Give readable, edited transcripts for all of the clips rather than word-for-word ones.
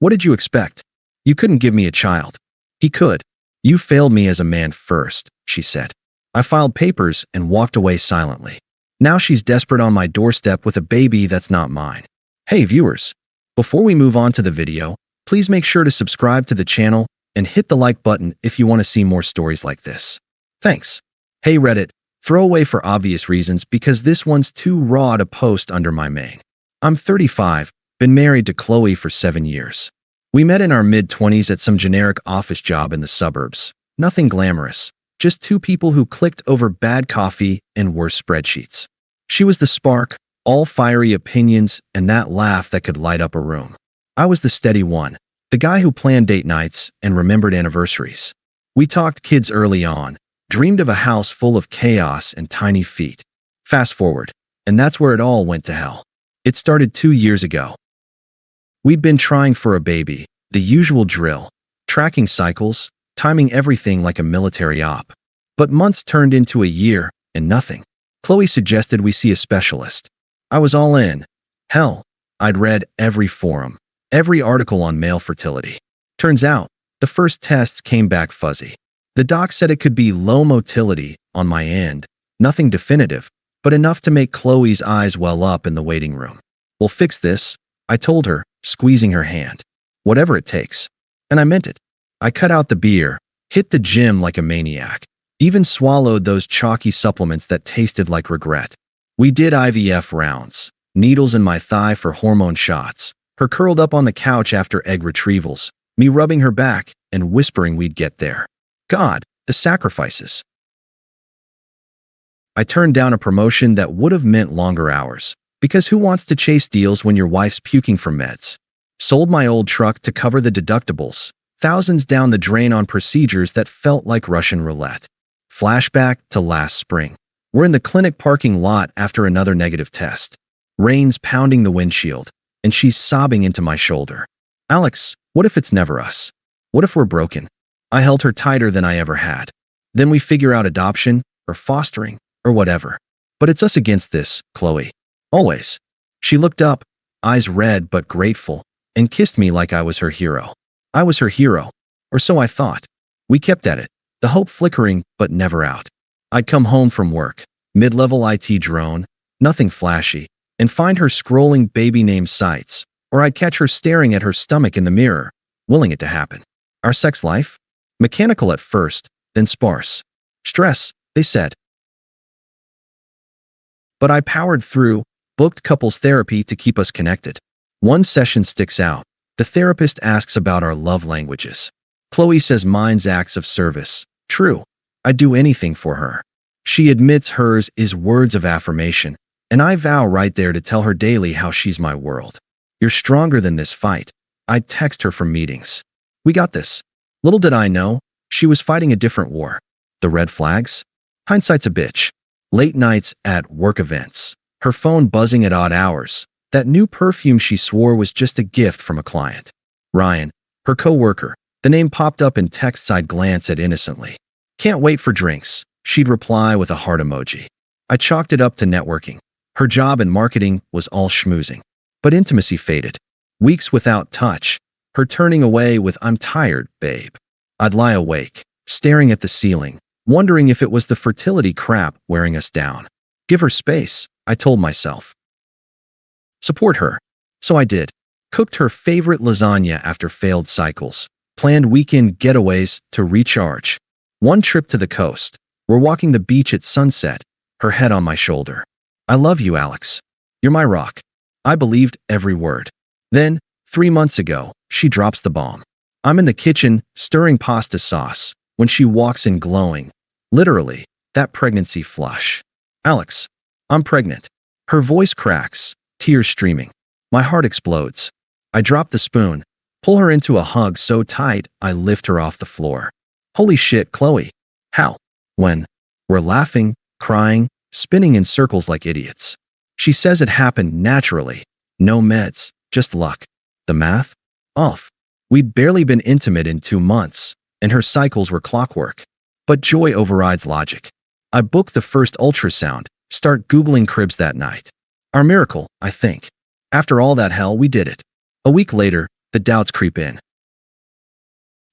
What did you expect? You couldn't give me a child. He could. You failed me as a man first, she said. I filed papers and walked away silently. Now she's desperate on my doorstep with a baby that's not mine. Hey viewers, before we move on to the video, please make sure to subscribe to the channel and hit the like button if you want to see more stories like this. Thanks. Hey Reddit, throwaway for obvious reasons because this one's too raw to post under my main. I'm 35, been married to Qley for 7 years. We met in our mid-20s at some generic office job in the suburbs. Nothing glamorous, just two people who clicked over bad coffee and worse spreadsheets. She was the spark, all fiery opinions, and that laugh that could light up a room. I was the steady one, the guy who planned date nights and remembered anniversaries. We talked kids early on, dreamed of a house full of chaos and tiny feet. Fast forward, and that's where it all went to hell. It started 2 years ago. We'd been trying for a baby, the usual drill, tracking cycles, timing everything like a military op. But months turned into a year, and nothing. Qley suggested we see a specialist. I was all in. Hell, I'd read every forum, every article on male fertility. Turns out, the first tests came back fuzzy. The doc said it could be low motility on my end, nothing definitive, but enough to make Qley's eyes well up in the waiting room. We'll fix this, I told her, squeezing her hand. Whatever it takes. And I meant it. I cut out the beer, hit the gym like a maniac, even swallowed those chalky supplements that tasted like regret. We did IVF rounds, needles in my thigh for hormone shots, her curled up on the couch after egg retrievals, me rubbing her back and whispering we'd get there. God, the sacrifices. I turned down a promotion that would have meant longer hours, because who wants to chase deals when your wife's puking for meds? Sold my old truck to cover the deductibles, thousands down the drain on procedures that felt like Russian roulette. Flashback to last spring. We're in the clinic parking lot after another negative test. Rain's pounding the windshield, and she's sobbing into my shoulder. Alex, what if it's never us? What if we're broken? I held her tighter than I ever had. Then we figure out adoption, or fostering, or whatever. But it's us against this, Qley. Always. She looked up, eyes red but grateful, and kissed me like I was her hero. I was her hero. Or so I thought. We kept at it, the hope flickering but never out. I'd come home from work, mid-level IT drone, nothing flashy, and find her scrolling baby-name sites, or I'd catch her staring at her stomach in the mirror, willing it to happen. Our sex life? Mechanical at first, then sparse. Stress, they said. But I powered through, booked couples therapy to keep us connected. One session sticks out. The therapist asks about our love languages. Qley says mine's acts of service. True. I'd do anything for her. She admits hers is words of affirmation, and I vow right there to tell her daily how she's my world. You're stronger than this fight. I'd text her from meetings. We got this. Little did I know, she was fighting a different war. The red flags? Hindsight's a bitch. Late nights at work events. Her phone buzzing at odd hours. That new perfume she swore was just a gift from a client. Ryan, her co-worker. The name popped up in texts I'd glance at innocently. Can't wait for drinks, she'd reply with a heart emoji. I chalked it up to networking. Her job in marketing was all schmoozing. But intimacy faded. Weeks without touch. Her turning away with "I'm tired, babe." I'd lie awake, staring at the ceiling, wondering if it was the fertility crap wearing us down. Give her space, I told myself. Support her. So I did. Cooked her favorite lasagna after failed cycles. Planned weekend getaways to recharge. One trip to the coast. We're walking the beach at sunset, her head on my shoulder. I love you, Alex. You're my rock. I believed every word. Then, 3 months ago, she drops the bomb. I'm in the kitchen, stirring pasta sauce, when she walks in glowing. Literally, that pregnancy flush. Alex, I'm pregnant. Her voice cracks, tears streaming. My heart explodes. I drop the spoon, pull her into a hug so tight I lift her off the floor. Holy shit, Qley. How? When? We're laughing, crying, spinning in circles like idiots. She says it happened naturally. No meds, just luck. The math? Off. We'd barely been intimate in 2 months, and her cycles were clockwork. But joy overrides logic. I booked the first ultrasound, start Googling cribs that night. Our miracle, I think. After all that hell, we did it. A week later, The doubts creep in.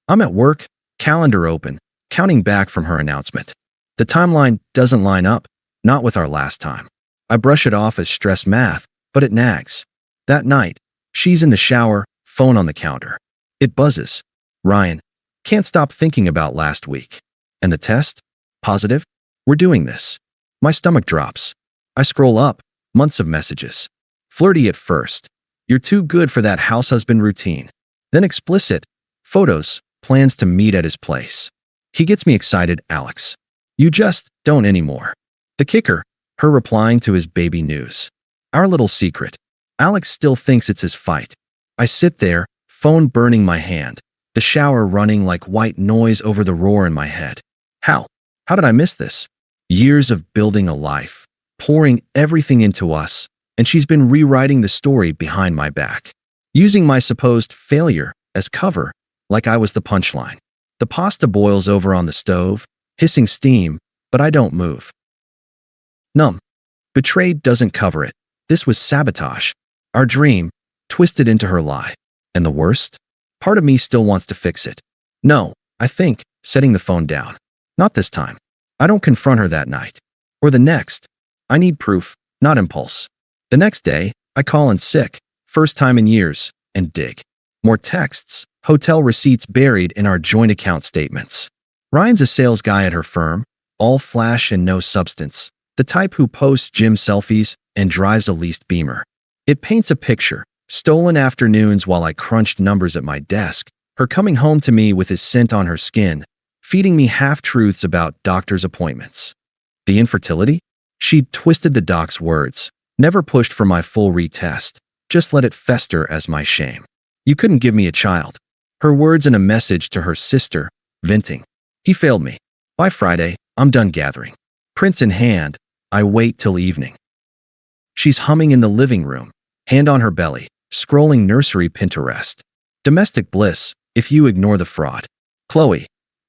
I'm at work, calendar open, counting back from her announcement. The timeline doesn't line up, not with our last time. I brush it off as stress math, but it nags. That night, she's in the shower, phone on the counter. It buzzes. Ryan, can't stop thinking about last week. And the test? Positive? We're doing this. My stomach drops. I scroll up, months of messages. Flirty at first. You're too good for that house husband routine. Then explicit. Photos, plans to meet at his place. He gets me excited, Alex. You just don't anymore. The kicker, her replying to his baby news. Our little secret. Alex still thinks it's his fight. I sit there, phone burning my hand, the shower running like white noise over the roar in my head. How? How did I miss this? Years of building a life, pouring everything into us, and she's been rewriting the story behind my back, using my supposed failure as cover, like I was the punchline. The pasta boils over on the stove, hissing steam, but I don't move. Numb. Betrayed doesn't cover it. This was sabotage. Our dream, twisted into her lie. And the worst? Part of me still wants to fix it. No, I think, setting the phone down. Not this time. I don't confront her that night. Or the next. I need proof, not impulse. The next day, I call in sick, first time in years, and dig. More texts, hotel receipts buried in our joint account statements. Ryan's a sales guy at her firm, all flash and no substance. The type who posts gym selfies and drives a leased Beamer. It paints a picture. Stolen afternoons while I crunched numbers at my desk, her coming home to me with his scent on her skin, feeding me half-truths about doctor's appointments. The infertility? She'd twisted the doc's words, never pushed for my full retest, just let it fester as my shame. You couldn't give me a child. Her words in a message to her sister, venting. He failed me. By Friday, I'm done gathering. Prints in hand, I wait till evening. She's humming in the living room, hand on her belly, scrolling nursery Pinterest. Domestic bliss, if you ignore the fraud. Qley,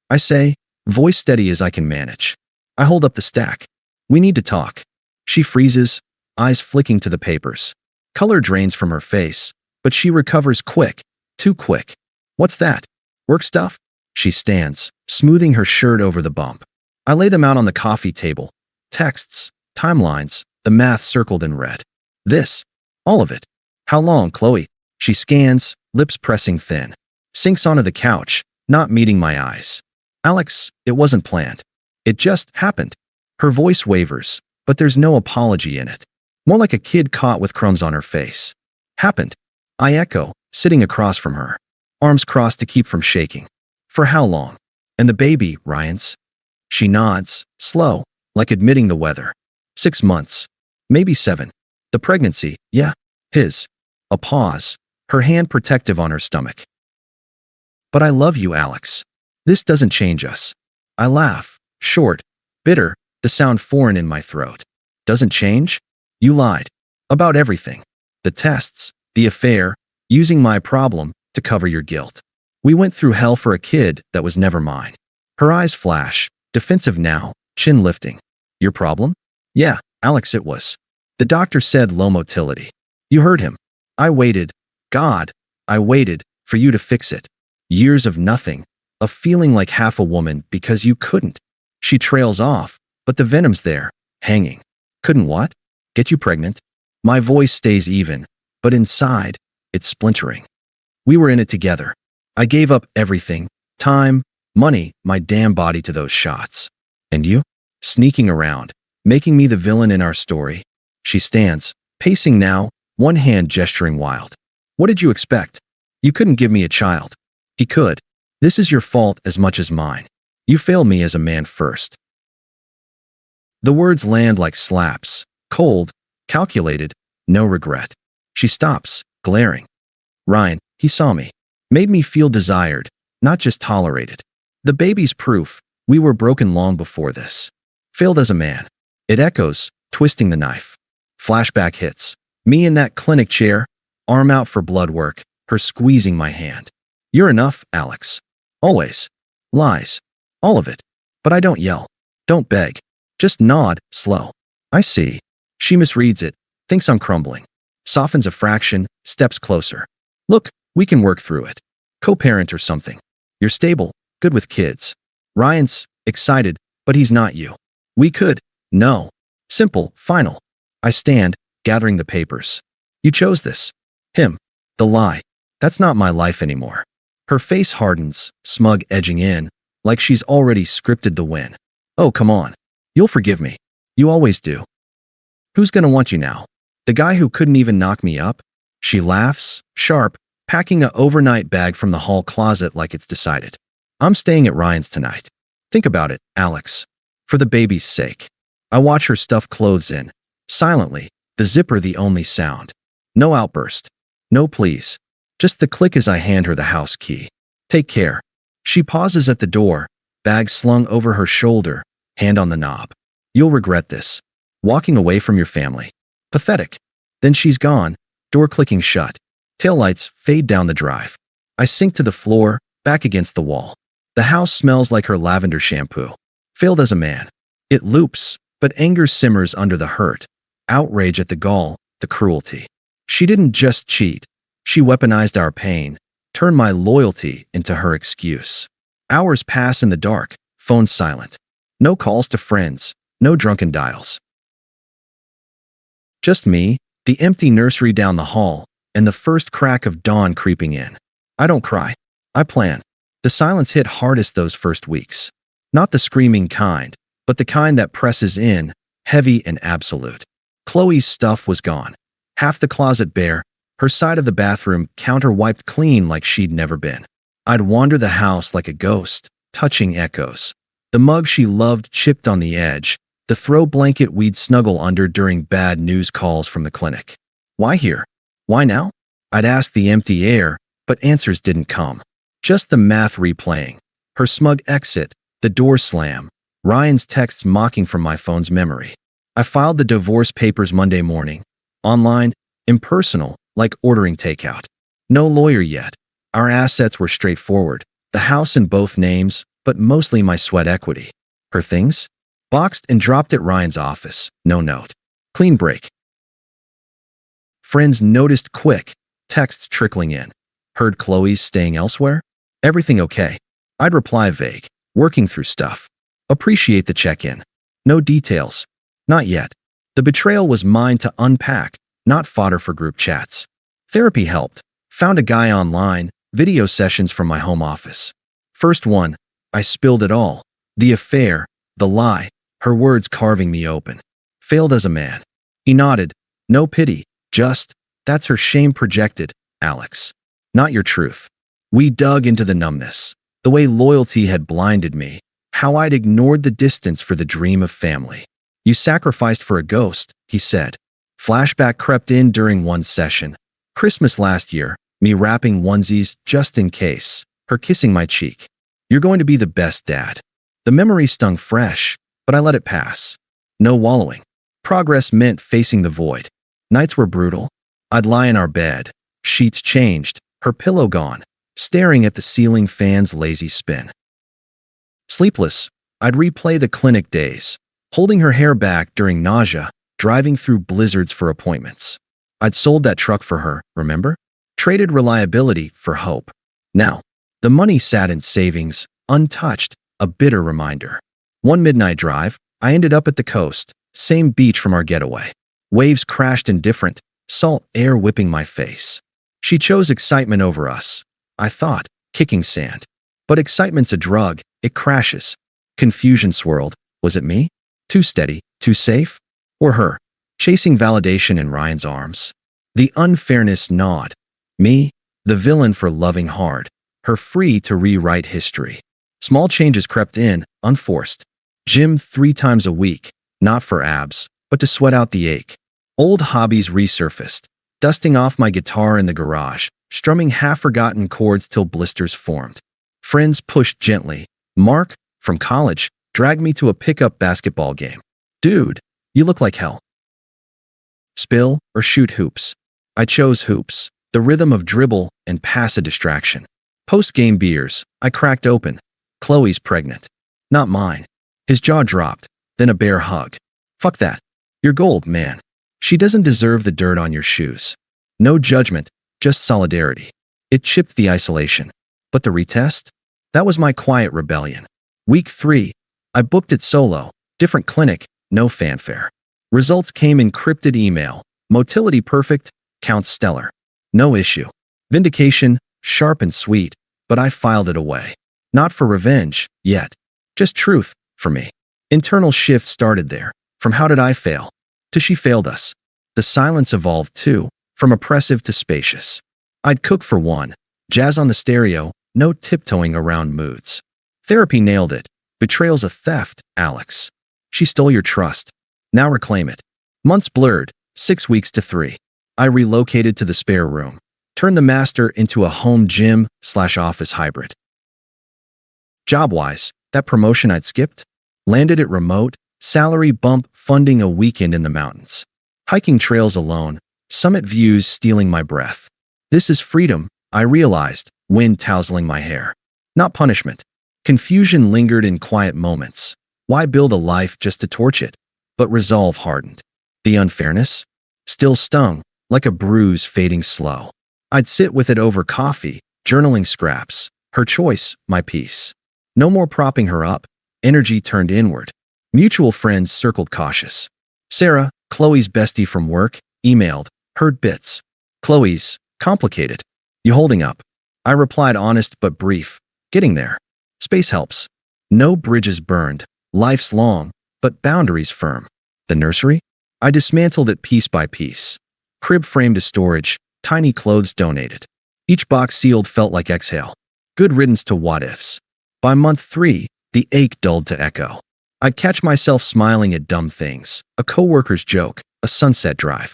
I say, voice steady as I can manage. I hold up the stack. We need to talk. She freezes, eyes flicking to the papers. Color drains from her face, but she recovers quick, too quick. What's that? Work stuff? She stands, smoothing her shirt over the bump. I lay them out on the coffee table. Texts, timelines, the math circled in red. This, all of it. How long, Qley? She scans, lips pressing thin. Sinks onto the couch, not meeting my eyes. Alex, it wasn't planned. It just happened. Her voice wavers, but there's no apology in it. More like a kid caught with crumbs on her face. Happened. I echo, sitting across from her. Arms crossed to keep from shaking. For how long? And the baby, Ryan's? She nods, slow, like admitting the weather. 6 months. Maybe 7. The pregnancy, yeah, his. A pause, her hand protective on her stomach. But I love you, Alex. This doesn't change us. I laugh, short, bitter, the sound foreign in my throat. Doesn't change? You lied. About everything. The tests, the affair, using my problem to cover your guilt. We went through hell for a kid that was never mine. Her eyes flash, defensive now, chin lifting. Your problem? Yeah, Alex, it was. The doctor said low motility. You heard him. I waited. God, I waited for you to fix it. Years of nothing, of feeling like half a woman because you couldn't. She trails off, but the venom's there, hanging. Couldn't what? Get you pregnant? My voice stays even, but inside, it's splintering. We were in it together. I gave up everything, time, money, my damn body to those shots. And you? Sneaking around, making me the villain in our story. She stands, pacing now, one hand gesturing wild. What did you expect? You couldn't give me a child. He could. This is your fault as much as mine. You failed me as a man first. The words land like slaps, cold, calculated, no regret. She stops, glaring. Ryan, he saw me. Made me feel desired, not just tolerated. The baby's proof, we were broken long before this. Failed as a man. It echoes, twisting the knife. Flashback hits. Me in that clinic chair, arm out for blood work, her squeezing my hand. You're enough, Alex. Always. Lies. All of it. But I don't yell. Don't beg. Just nod, slow. I see. She misreads it, thinks I'm crumbling. Softens a fraction, steps closer. Look, We can work through it. Co-parent or something. You're stable, good with kids. Ryan's excited, but he's not you. We could. No. Simple, final. I stand, gathering the papers. You chose this. Him. The lie. That's not my life anymore. Her face hardens, smug edging in, like she's already scripted the win. Oh, come on. You'll forgive me. You always do. Who's gonna want you now? The guy who couldn't even knock me up? She laughs, sharp, packing a overnight bag from the hall closet like it's decided. I'm staying at Ryan's tonight. Think about it, Alex. For the baby's sake. I watch her stuff clothes in. Silently, the zipper the only sound. No outburst. No please. Just the click as I hand her the house key. Take care. She pauses at the door, bag slung over her shoulder, hand on the knob. You'll regret this. Walking away from your family. Pathetic. Then she's gone, door clicking shut. Taillights fade down the drive. I sink to the floor, back against the wall. The house smells like her lavender shampoo. Failed as a man. It loops, but anger simmers under the hurt. Outrage at the gall, the cruelty. She didn't just cheat. She weaponized our pain, turned my loyalty into her excuse. Hours pass in the dark, phone silent. No calls to friends, no drunken dials. Just me, the empty nursery down the hall, and the first crack of dawn creeping in. I don't cry. I plan. The silence hit hardest those first weeks. Not the screaming kind, but the kind that presses in, heavy and absolute. Qley's stuff was gone. Half the closet bare, her side of the bathroom counter-wiped clean like she'd never been. I'd wander the house like a ghost, touching echoes. The mug she loved chipped on the edge, the throw blanket we'd snuggle under during bad news calls from the clinic. Why here? Why now? I'd ask the empty air, but answers didn't come. Just the math replaying. Her smug exit, the door slam, Ryan's texts mocking from my phone's memory. I filed the divorce papers Monday morning. Online, impersonal, like ordering takeout. No lawyer yet. Our assets were straightforward. The house in both names, but mostly my sweat equity. Her things? Boxed and dropped at Ryan's office. No note. Clean break. Friends noticed quick. Texts trickling in. Heard Qley's staying elsewhere? Everything okay? I'd reply vague. Working through stuff. Appreciate the check-in. No details. Not yet. The betrayal was mine to unpack, not fodder for group chats. Therapy helped. Found a guy online, video sessions from my home office. First one, I spilled it all. The affair, the lie, her words carving me open. Failed as a man. He nodded. No pity, just, that's her shame projected, Alex. Not your truth. We dug into the numbness. The way loyalty had blinded me. How I'd ignored the distance for the dream of family. You sacrificed for a ghost, he said. Flashback crept in during one session. Christmas last year, me wrapping onesies just in case. Her kissing my cheek. You're going to be the best dad. The memory stung fresh, but I let it pass. No wallowing. Progress meant facing the void. Nights were brutal. I'd lie in our bed. Sheets changed. Her pillow gone. Staring at the ceiling fan's lazy spin. Sleepless, I'd replay the clinic days. Holding her hair back during nausea. Driving through blizzards for appointments. I'd sold that truck for her, remember? Traded reliability for hope. Now, the money sat in savings, untouched, a bitter reminder. One midnight drive, I ended up at the coast, same beach from our getaway. Waves crashed indifferent, salt air whipping my face. She chose excitement over us. I thought, kicking sand. But excitement's a drug, it crashes. Confusion swirled. Was it me? Too steady, too safe? Or her, chasing validation in Ryan's arms? The unfairness gnawed. Me, the villain for loving hard. Her free to rewrite history. Small changes crept in, unforced. Gym 3 times a week, not for abs, but to sweat out the ache. Old hobbies resurfaced. Dusting off my guitar in the garage, strumming half-forgotten chords till blisters formed. Friends pushed gently. Mark, from college, dragged me to a pickup basketball game. Dude, you look like hell. Spill or shoot hoops. I chose hoops, the rhythm of dribble and pass a distraction. Post-game beers, I cracked open. Qley's pregnant. Not mine. His jaw dropped, then a bear hug. Fuck that. You're gold, man. She doesn't deserve the dirt on your shoes. No judgment, just solidarity. It chipped the isolation. But the retest? That was my quiet rebellion. Week 3. I booked it solo. Different clinic, no fanfare. Results came encrypted email. Motility perfect, counts stellar. No issue. Vindication, sharp and sweet, but I filed it away. Not for revenge, yet. Just truth, for me. Internal shift started there. From how did I fail? To she failed us. The silence evolved too, from oppressive to spacious. I'd cook for one. Jazz on the stereo, no tiptoeing around moods. Therapy nailed it. Betrayal's a theft, Alex. She stole your trust. Now reclaim it. Months blurred, 6 weeks to 3. I relocated to the spare room. Turned the master into a home gym/office hybrid. Job-wise, that promotion I'd skipped? Landed at remote, salary bump funding a weekend in the mountains. Hiking trails alone, summit views stealing my breath. This is freedom, I realized, wind tousling my hair. Not punishment. Confusion lingered in quiet moments. Why build a life just to torch it? But resolve hardened. The unfairness? Still stung, like a bruise fading slow. I'd sit with it over coffee, journaling scraps. Her choice, my peace. No more propping her up. Energy turned inward. Mutual friends circled cautious. Sarah, Qley's bestie from work, emailed. Heard bits. Qley's, complicated. You holding up? I replied honest but brief. Getting there. Space helps. No bridges burned. Life's long, but boundaries firm. The nursery? I dismantled it piece by piece. Crib framed to storage, tiny clothes donated. Each box sealed felt like exhale. Good riddance to what-ifs. By month 3, the ache dulled to echo. I'd catch myself smiling at dumb things, a coworker's joke, a sunset drive.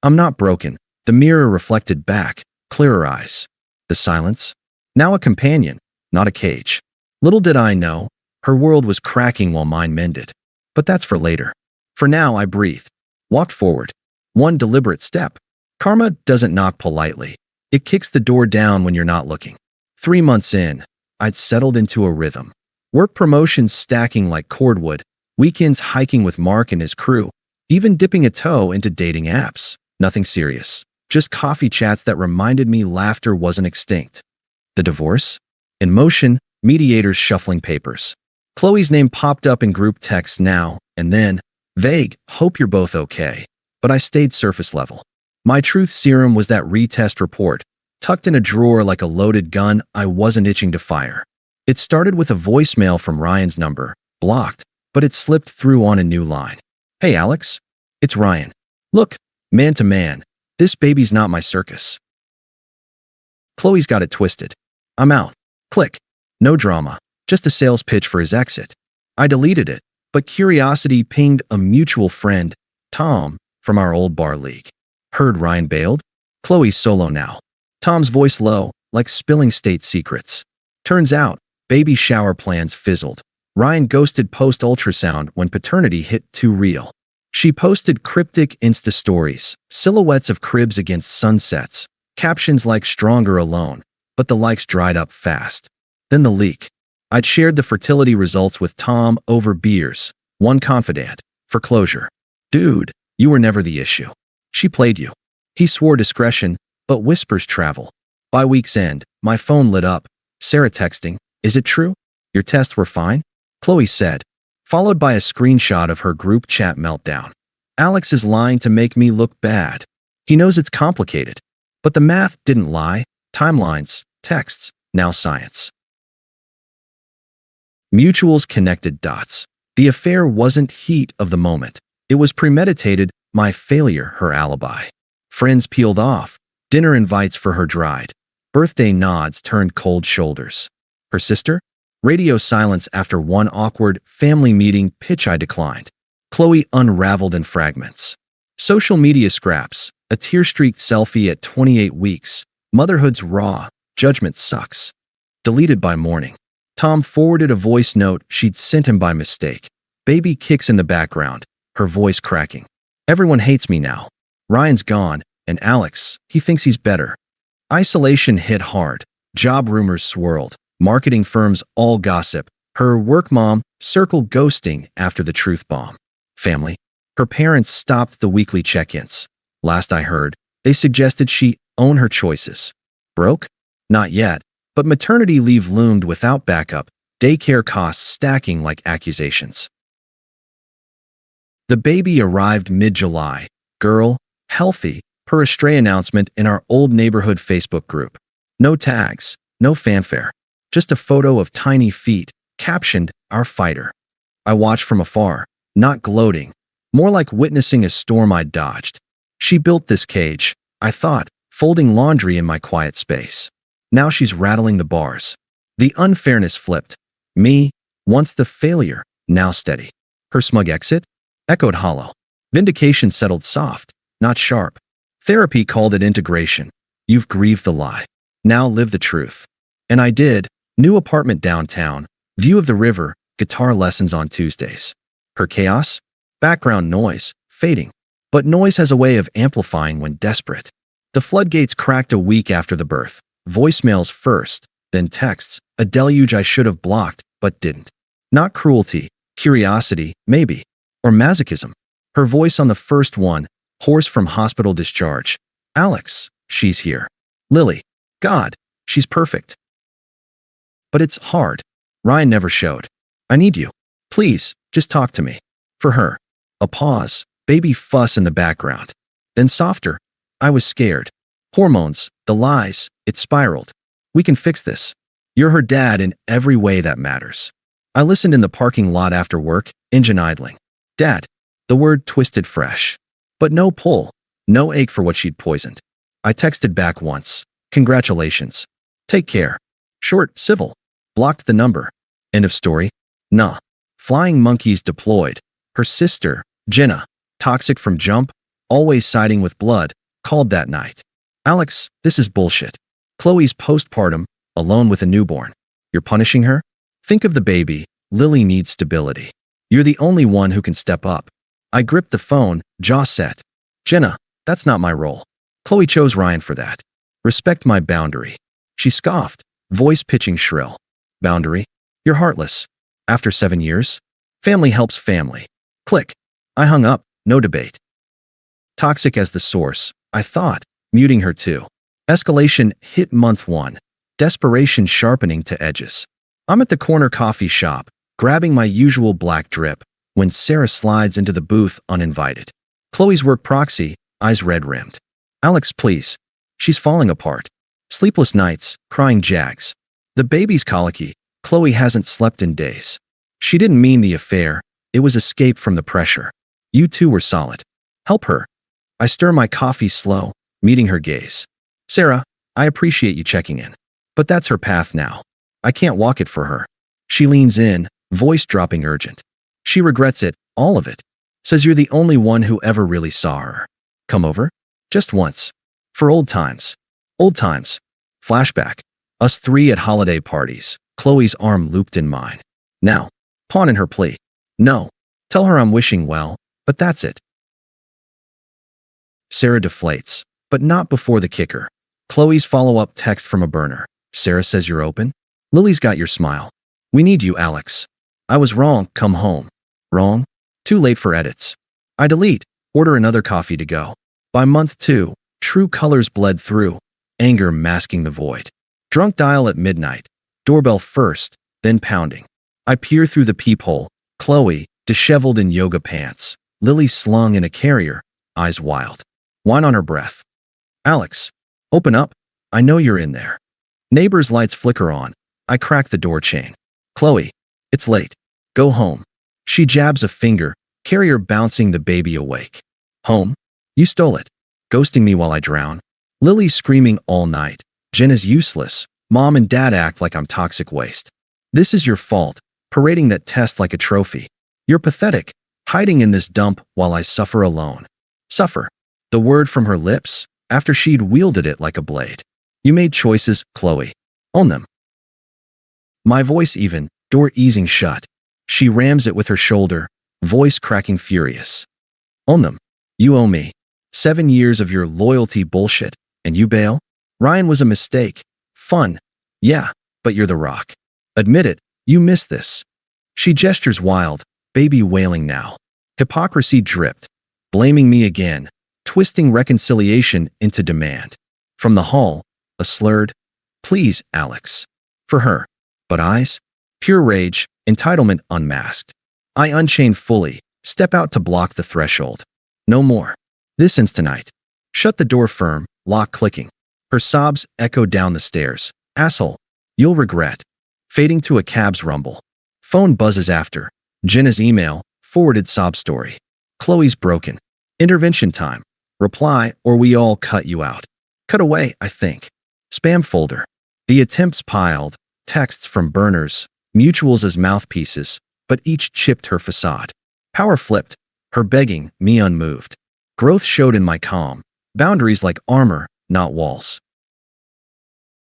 I'm not broken. The mirror reflected back, clearer eyes. The silence? Now a companion, not a cage. Little did I know, her world was cracking while mine mended. But that's for later. For now, I breathed. Walked forward. One deliberate step. Karma doesn't knock politely. It kicks the door down when you're not looking. 3 months in, I'd settled into a rhythm. Work promotions stacking like cordwood, weekends hiking with Mark and his crew, even dipping a toe into dating apps. Nothing serious. Just coffee chats that reminded me laughter wasn't extinct. The divorce? In motion, mediators shuffling papers. Qley's name popped up in group texts now and then. Vague, hope you're both okay. But I stayed surface level. My truth serum was that retest report, tucked in a drawer like a loaded gun I wasn't itching to fire. It started with a voicemail from Ryan's number, blocked, but it slipped through on a new line. Hey Alex, it's Ryan. Look, man to man, this baby's not my circus. Qley's got it twisted. I'm out. Click. No drama, just a sales pitch for his exit. I deleted it, but curiosity pinged a mutual friend, Tom, from our old bar league. Heard Ryan bailed? Qley's solo now. Tom's voice low, like spilling state secrets. Turns out, baby shower plans fizzled. Ryan ghosted post-ultrasound when paternity hit too real. She posted cryptic Insta stories, silhouettes of cribs against sunsets, captions like stronger alone, but the likes dried up fast. Then the leak. I'd shared the fertility results with Tom over beers, one confidant, for closure. Dude, you were never the issue. She played you. He swore discretion, but whispers travel. By week's end, my phone lit up. Sarah texting, is it true? Your tests were fine? Qley said, followed by a screenshot of her group chat meltdown. Alex is lying to make me look bad. He knows it's complicated. But the math didn't lie. Timelines, texts, now science. Mutuals connected dots. The affair wasn't heat of the moment. It was premeditated, my failure, her alibi. Friends peeled off. Dinner invites for her dried. Birthday nods turned cold shoulders. Her sister? Radio silence after one awkward family meeting pitch I declined. Qley unraveled in fragments. Social media scraps. A tear-streaked selfie at 28 weeks. Motherhood's raw. Judgment sucks. Deleted by morning. Tom forwarded a voice note she'd sent him by mistake. Baby kicks in the background, her voice cracking. Everyone hates me now. Ryan's gone, and Alex, he thinks he's better. Isolation hit hard. Job rumors swirled. Marketing firms all gossip. Her work mom circled ghosting after the truth bomb. Family. Her parents stopped the weekly check-ins. Last I heard, They suggested she own her choices. Broke? Not yet, but maternity leave loomed without backup, daycare costs stacking like accusations. The baby arrived mid-July. Girl, healthy, per a stray announcement in our old neighborhood Facebook group. No tags, no fanfare. Just a photo of tiny feet, captioned, "Our fighter." I watched from afar, not gloating, more like witnessing a storm I'd dodged. She built this cage, I thought, folding laundry in my quiet space. Now she's rattling the bars. The unfairness flipped. Me, once the failure, now steady. Her smug exit? Echoed hollow. Vindication settled soft, not sharp. Therapy called it integration. You've grieved the lie. Now live the truth. And I did. New apartment downtown, view of the river, guitar lessons on Tuesdays. Her chaos? Background noise, fading. But noise has a way of amplifying when desperate. The floodgates cracked a week after the birth. Voicemails first, then texts, a deluge I should have blocked, but didn't. Not cruelty, curiosity, maybe. Or masochism. Her voice on the first one, hoarse from hospital discharge. Alex, she's here. Lily, God, she's perfect. But it's hard. Ryan never showed. I need you. Please, just talk to me. For her. A pause, baby fuss in the background. Then softer. I was scared. Hormones, the lies, it spiraled. We can fix this. You're her dad in every way that matters. I listened in the parking lot after work, engine idling. Dad. The word twisted fresh. But no pull, no ache for what she'd poisoned. I texted back once. Congratulations. Take care. Short, civil. Blocked the number. End of story. Nah. Flying monkeys deployed. Her sister, Jenna, toxic from jump, always siding with blood, called that night. Alex, this is bullshit. Qley's postpartum, alone with a newborn. You're punishing her? Think of the baby. Lily needs stability. You're the only one who can step up. I gripped the phone, jaw set. Jenna, that's not my role. Qley chose Ryan for that. Respect my boundary. She scoffed, voice pitching shrill. Boundary? You're heartless. After 7 years? Family helps family. Click. I hung up, no debate. Toxic as the source, I thought, muting her too. Escalation hit month 1. Desperation sharpening to edges. I'm at the corner coffee shop, grabbing my usual black drip, when Sarah slides into the booth uninvited. Qley's work proxy, eyes red-rimmed. Alex, please. She's falling apart. Sleepless nights, crying jags. The baby's colicky. Qley hasn't slept in days. She didn't mean the affair. It was escape from the pressure. You two were solid. Help her. I stir my coffee slow, meeting her gaze. Sarah, I appreciate you checking in. But that's her path now. I can't walk it for her. She leans in, voice dropping urgent. She regrets it, all of it. Says you're the only one who ever really saw her. Come over? Just once. For old times. Old times. Flashback. Us 3 at holiday parties. Qley's arm looped in mine. Now. Pawn in her plea. No. Tell her I'm wishing well, but that's it. Sarah deflates, but not before the kicker. Qley's follow-up text from a burner. Sarah says you're open? Lily's got your smile. We need you, Alex. I was wrong, come home. Wrong? Too late for edits. I delete, order another coffee to go. By month 2, true colors bled through, anger masking the void. Drunk dial at midnight, doorbell first, then pounding. I peer through the peephole, Qley, disheveled in yoga pants, Lily slung in a carrier, eyes wild. Wine on her breath. Alex, open up, I know you're in there. Neighbor's lights flicker on, I crack the door chain. Qley, it's late. Go home. She jabs a finger, carrier bouncing the baby awake. Home? You stole it. Ghosting me while I drown. Lily screaming all night. Jen is useless. Mom and dad act like I'm toxic waste. This is your fault, parading that test like a trophy. You're pathetic, hiding in this dump while I suffer alone. Suffer. The word from her lips, after she'd wielded it like a blade. You made choices, Qley. Own them. My voice even, door easing shut. She rams it with her shoulder, voice cracking furious. Own them. You owe me. 7 years of your loyalty bullshit, and you bail? Ryan was a mistake. Fun. Yeah, but you're the rock. Admit it, you missed this. She gestures wild, baby wailing now. Hypocrisy dripped. Blaming me again. twisting reconciliation into demand. From the hall, a slurred, "Please, Alex." For her. But eyes? Pure rage, entitlement unmasked. I unchain fully, step out to block the threshold. No more. This instant. Shut the door firm, lock clicking. Her sobs echo down the stairs. "Asshole. You'll regret." Fading to a cab's rumble. Phone buzzes after. Jenna's email, forwarded sob story. "Qley's broken. Intervention time. Reply or we all cut you out." Cut away, I think. Spam folder. The attempts piled, texts from burners, mutuals as mouthpieces, but each chipped her facade. Power flipped, her begging, me unmoved. Growth showed in my calm, boundaries like armor, not walls.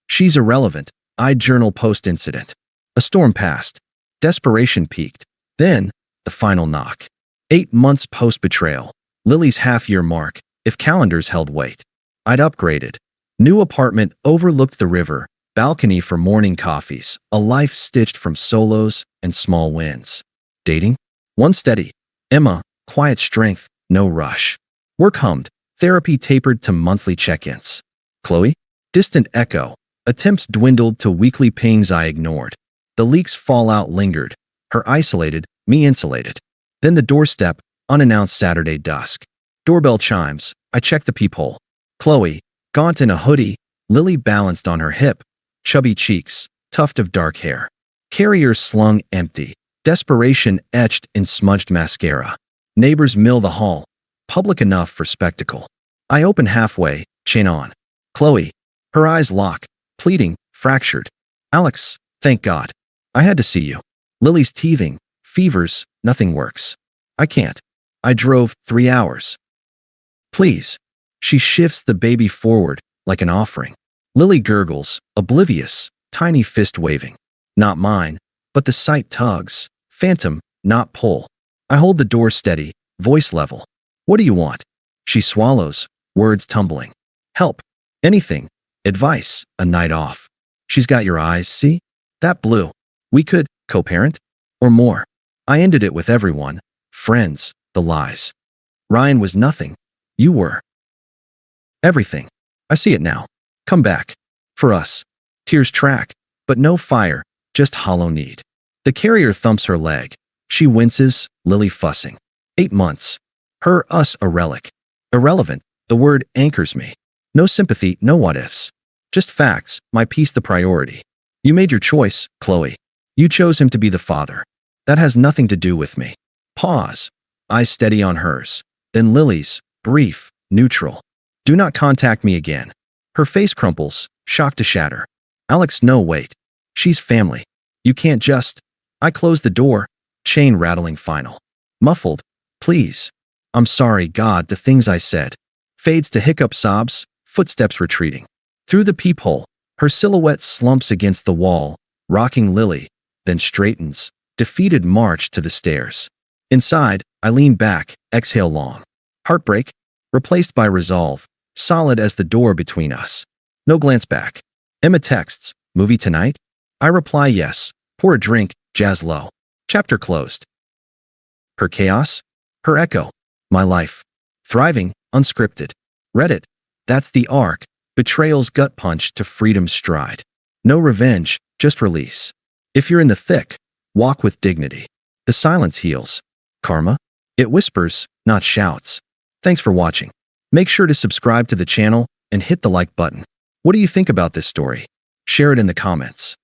She's irrelevant. I journal post-incident. A storm passed. Desperation peaked. Then, the final knock. 8 months post-betrayal. Lily's half-year mark, if calendars held weight. I'd upgraded. New apartment overlooked the river, balcony for morning coffees, a life stitched from solos and small wins. Dating? One steady. Emma, quiet strength, no rush. Work hummed, therapy tapered to monthly check-ins. Qley? Distant echo. Attempts dwindled to weekly pings I ignored. The leaks fallout lingered. Her isolated, me insulated. Then the doorstep, unannounced Saturday dusk. Doorbell chimes. I check the peephole. Qley, gaunt in a hoodie, Lily balanced on her hip, chubby cheeks, tuft of dark hair. Carrier slung empty. Desperation etched in smudged mascara. Neighbors mill the hall. Public enough for spectacle. I open halfway, chain on. Qley. Her eyes lock. Pleading, fractured. "Alex, thank God. I had to see you." Lily's teething. Fevers, nothing works. "I can't. I drove 3 hours." "Please." She shifts the baby forward, like an offering. Lily gurgles, oblivious, tiny fist waving. Not mine, but the sight tugs. Phantom, not pull. I hold the door steady, voice level. "What do you want?" She swallows, words tumbling. "Help. Anything. Advice, a night off." She's got your eyes, see? That blue. We could co-parent? Or more. I ended it with everyone. Friends, the lies. Ryan was nothing. You were. Everything. I see it now. Come back. For us. Tears track, but no fire, just hollow need. The carrier thumps her leg. She winces, Lily fussing. 8 months. Her, us a relic. Irrelevant, the word anchors me. No sympathy, no what-ifs. Just facts, my piece the priority. You made your choice, Qley. You chose him to be the father. That has nothing to do with me. Pause. Eyes steady on hers. Then Lily's, brief, neutral. "Do not contact me again." Her face crumples, shocked to shatter. "Alex, no, wait. She's family. You can't just..." I close the door, chain rattling final. Muffled. "Please. I'm sorry, God, the things I said." Fades to hiccup sobs, footsteps retreating. Through the peephole, her silhouette slumps against the wall, rocking Lily, then straightens, defeated march to the stairs. Inside, I lean back, exhale long. Heartbreak, replaced by resolve, solid as the door between us. No glance back. Emma texts, "Movie tonight?" I reply yes, pour a drink, jazz low. Chapter closed. Her chaos? Her echo. My life. Thriving, unscripted. Reddit. That's the arc. Betrayal's gut punch to freedom's stride. No revenge, just release. If you're in the thick, walk with dignity. The silence heals. Karma? It whispers, not shouts. Thanks for watching. Make sure to subscribe to the channel and hit the like button. What do you think about this story? Share it in the comments.